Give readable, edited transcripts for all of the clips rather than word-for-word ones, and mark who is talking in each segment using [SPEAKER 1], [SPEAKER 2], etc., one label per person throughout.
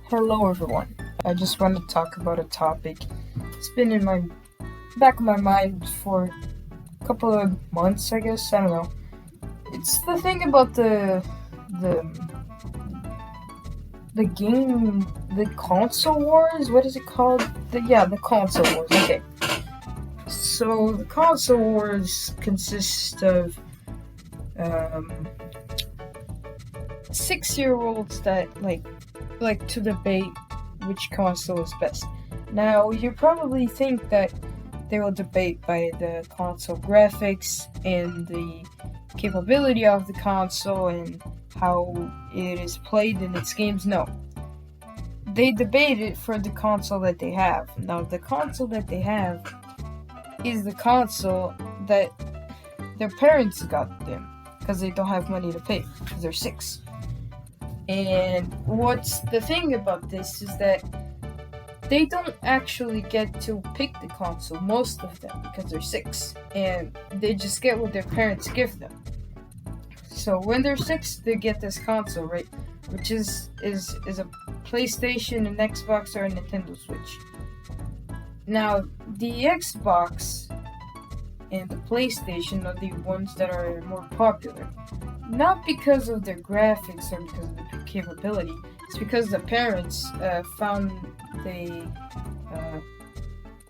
[SPEAKER 1] Hello, everyone. I just want to talk about a topic. It's been in my back of my mind for a couple of months, I guess. I don't know. It's the thing about the the game, the console wars. What is it called? The console wars. Okay. So the console wars consist of um, 6-year-olds that like to debate which console is best. Now, you probably think that they will debate by the console graphics and the capability of the console and how it is played in its games. No. They debate it for the console that they have. Now, the console that they have is the console that their parents got them because they don't have money to pay because they're 6. And what's the thing about this is that they don't actually get to pick the console, most of them, because they're 6. And they just get what their parents give them. So when they're 6, they get this console, right? Which is a PlayStation, an Xbox, or a Nintendo Switch. Now, the Xbox and the PlayStation are the ones that are more popular. Not because of their graphics or because of their capability. It's because the parents found they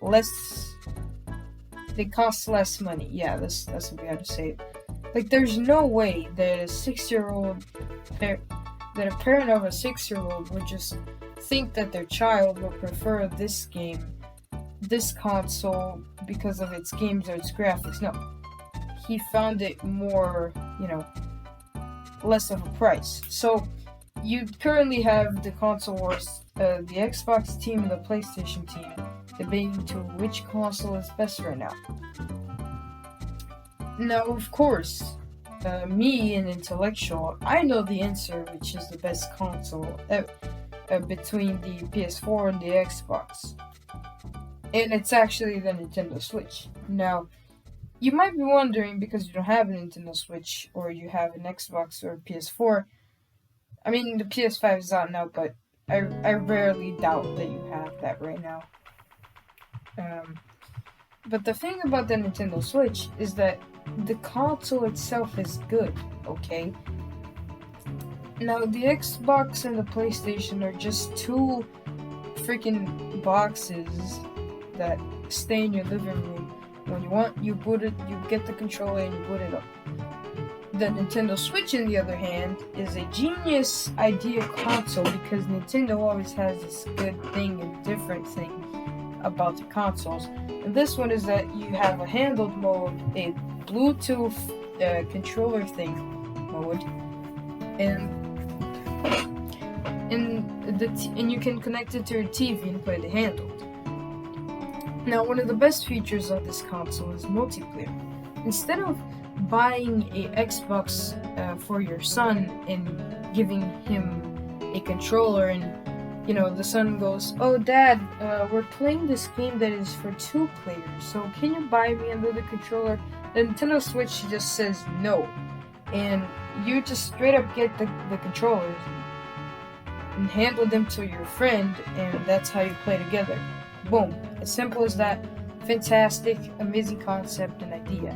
[SPEAKER 1] less. They cost less money. Yeah, that's what we have to say. Like, there's no way that a 6-year-old that a parent of a 6-year-old would just think that their child will prefer this console, because of its games or its graphics. No, he found it more, less of a price. So you currently have the console wars, the Xbox team and the PlayStation team debating to which console is best right now. Now, of course, me, an intellectual, I know the answer, which is the best console between the PS4 and the Xbox. And it's actually the Nintendo Switch. Now, you might be wondering, because you don't have a Nintendo Switch, or you have an Xbox or a PS4. I mean, the PS5 is out now, but I rarely doubt that you have that right now. But the thing about the Nintendo Switch is that the console itself is good, okay? Now, the Xbox and the PlayStation are just two freaking boxes that stay in your living room. When you want, you boot it, you get the controller and you boot it up. The Nintendo Switch, on the other hand, is a genius idea console because Nintendo always has this good thing and different thing about the consoles. And this one is that you have a handled mode, a Bluetooth controller thing mode, and you can connect it to your TV and play the handled. Now, one of the best features of this console is multiplayer. Instead of buying a Xbox for your son and giving him a controller, and the son goes, "Oh, Dad, we're playing this game that is for 2 players, so can you buy me another controller?" The Nintendo Switch just says no, and you just straight up get the controllers and handle them to your friend, and that's how you play together. Boom. As simple as that. Fantastic, amazing concept and idea.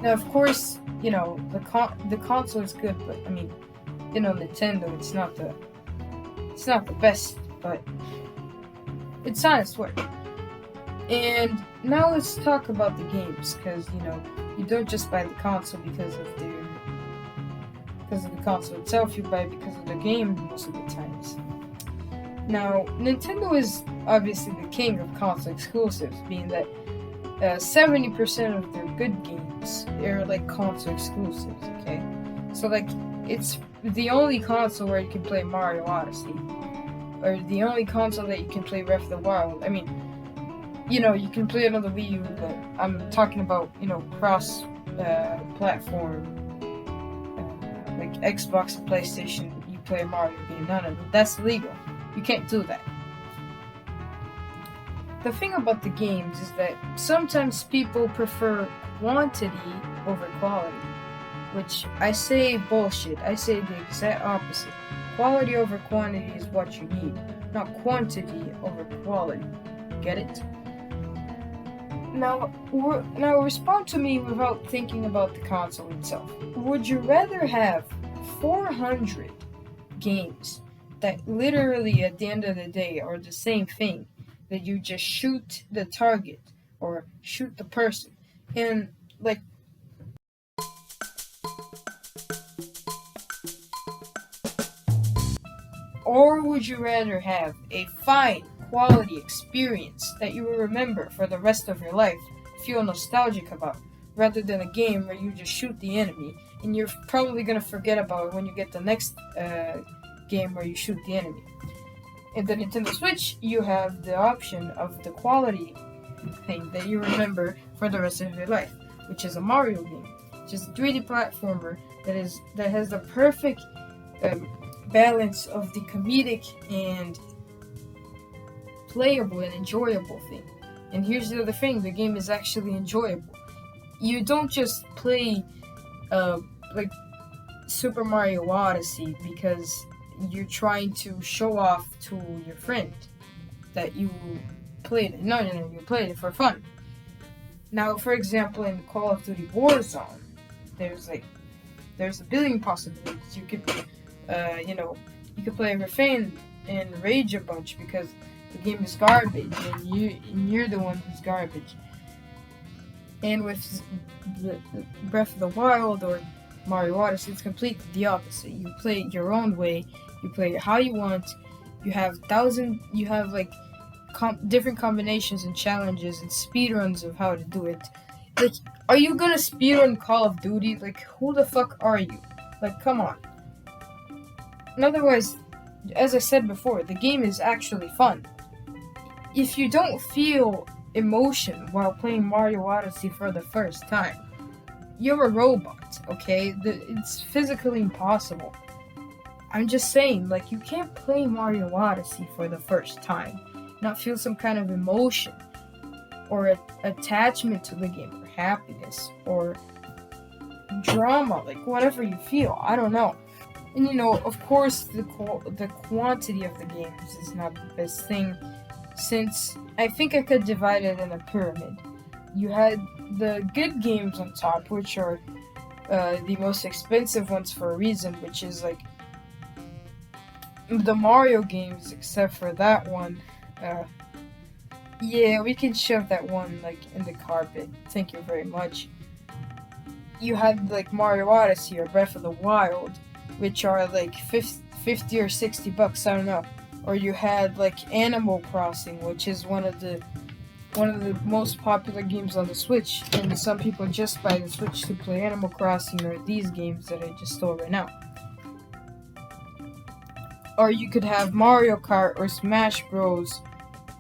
[SPEAKER 1] Now, of course, the console is good, but I mean, Nintendo, it's not the best, but it's on its way. And now let's talk about the games, because you don't just buy the console because of the console itself. You buy it because of the game most of the times. Now, Nintendo is obviously the king of console exclusives, being that 70% of their good games are like console exclusives, okay? So, like, it's the only console where you can play Mario Odyssey, or the only console that you can play Breath of the Wild. I mean, you can play it on the Wii U, but I'm talking about, cross platform, like Xbox and PlayStation, you play a Mario game. None of it. That's illegal. You can't do that. The thing about the games is that sometimes people prefer quantity over quality, which I say bullshit. I say the exact opposite. quality over quantity is what you need, not quantity over quality. Get it? Now respond to me without thinking about the console itself. Would you rather have 400 games that literally at the end of the day are the same thing, that you just shoot the target or shoot the person, and like, or would you rather have a fine quality experience that you will remember for the rest of your life, feel nostalgic about, rather than a game where you just shoot the enemy and you're probably gonna forget about it when you get the next game where you shoot the enemy? In the Nintendo Switch, you have the option of the quality thing that you remember for the rest of your life, which is a Mario game, which is a 3D platformer that has the perfect balance of the comedic and playable and enjoyable thing. And here's the other thing: the game is actually enjoyable. You don't just play like Super Mario Odyssey because you're trying to show off to your friend that you played it. No, you played it for fun. Now, for example, in Call of Duty Warzone, there's a billion possibilities. You could you could play Refrain and rage a bunch because the game is garbage and you're the one who's garbage. And with the Breath of the Wild or Mario Odyssey, it's completely the opposite. You play it your own way. You play it how you want. You have different combinations and challenges and speedruns of how to do it. Like, are you gonna speedrun Call of Duty? Like, who the fuck are you? Like, come on. And otherwise, as I said before, the game is actually fun. If you don't feel emotion while playing Mario Odyssey for the first time, you're a robot, okay? It's physically impossible. I'm just saying, like, you can't play Mario Odyssey for the first time, not feel some kind of emotion, or attachment to the game, or happiness, or drama, like, whatever you feel, I don't know. And of course, the quantity of the games is not the best thing, since I think I could divide it in a pyramid. You had the good games on top, which are the most expensive ones for a reason, which is like the Mario games, except for that one. Yeah, we can shove that one like in the carpet. Thank you very much. You had like Mario Odyssey or Breath of the Wild, which are like 50 or $60, I don't know. Or you had like Animal Crossing, which is one of the most popular games on the Switch, and some people just buy the Switch to play Animal Crossing or these games that I just stole right now. Or you could have Mario Kart or Smash Bros,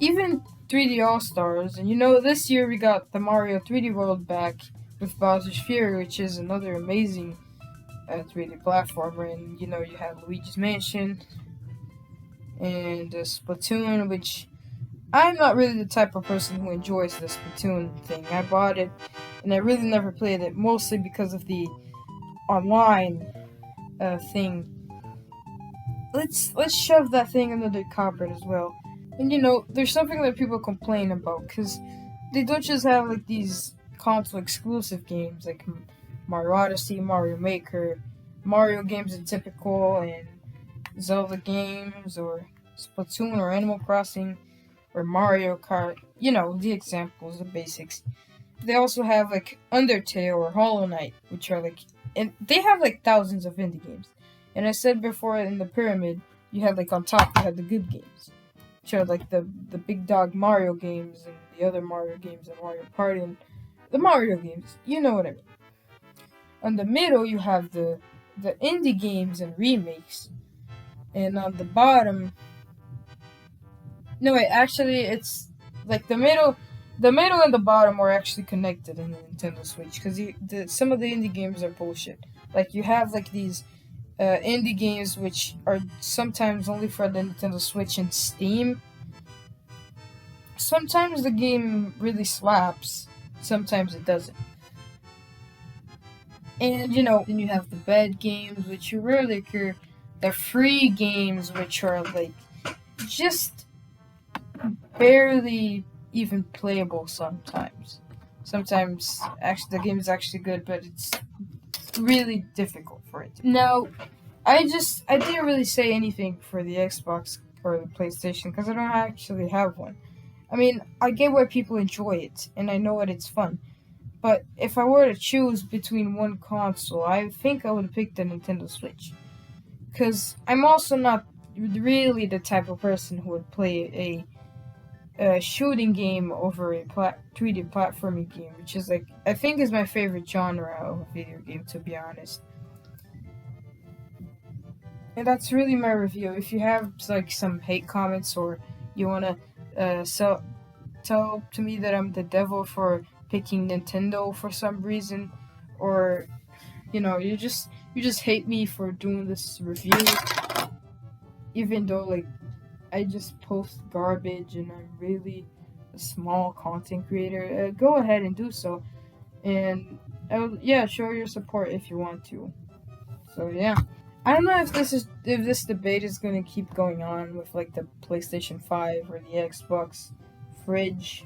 [SPEAKER 1] even 3D All-Stars. And this year we got the Mario 3D World back with Bowser's Fury, which is another amazing 3D platformer. And you have Luigi's Mansion and Splatoon, which I'm not really the type of person who enjoys the Splatoon thing. I bought it and I really never played it, mostly because of the online thing. Let's shove that thing under the carpet as well. And there's something that people complain about, because they don't just have like these console exclusive games like Mario Odyssey, Mario Maker, Mario games in typical, and Zelda games, or Splatoon, or Animal Crossing, or Mario Kart. The examples, the basics. They also have like Undertale or Hollow Knight, which are like, and they have like thousands of indie games. And I said before, in the pyramid, you had like on top, you had the good games, which are like the big dog Mario games and the other Mario games and Mario Party and the Mario games. You know what I mean. On the middle, you have the indie games and remakes. And on the bottom, no wait, actually it's like the middle and the bottom are actually connected in the Nintendo Switch, because some of the indie games are bullshit. Like you have like these indie games which are sometimes only for the Nintendo Switch and Steam. Sometimes the game really slaps, sometimes it doesn't. And then you have the bad games which you rarely care the free games, which are like just barely even playable sometimes. Sometimes actually the game is actually good, but it's really difficult for it. Now, I didn't really say anything for the Xbox or the PlayStation because I don't actually have one. I mean, I get why people enjoy it, and I know that it's fun. But if I were to choose between one console, I think I would pick the Nintendo Switch. Because I'm also not really the type of person who would play a shooting game over a 3D platforming game, which is like, I think is my favorite genre of video game, to be honest. And that's really my review. If you have like some hate comments or you wanna tell to me that I'm the devil for picking Nintendo for some reason, or you just hate me for doing this review, even though like I just post garbage and I'm really a small content creator. Go ahead and do so, and yeah, show your support if you want to. So yeah. I don't know if this debate is gonna keep going on with like the PlayStation 5 or the Xbox fridge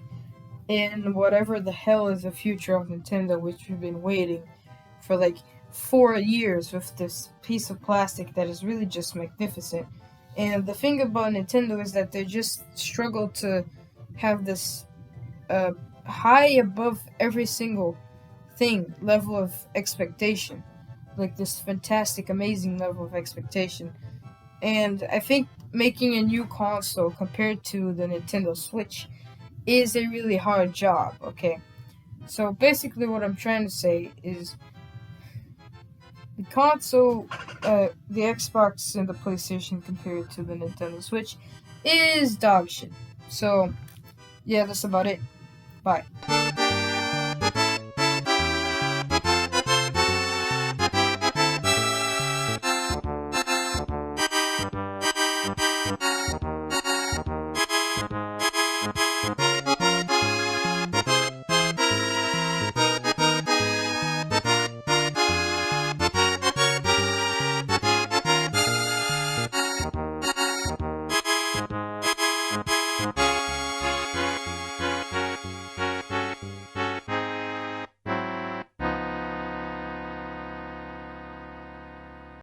[SPEAKER 1] and whatever the hell is the future of Nintendo, which we've been waiting for like 4 years with this piece of plastic that is really just magnificent. And the thing about Nintendo is that they just struggle to have this uh, high above every single thing level of expectation, like this fantastic, amazing level of expectation. And I think making a new console compared to the Nintendo Switch is a really hard job, okay? So basically, what I'm trying to say is the console, the Xbox and the PlayStation compared to the Nintendo Switch is dog shit. So, yeah, that's about it. Bye.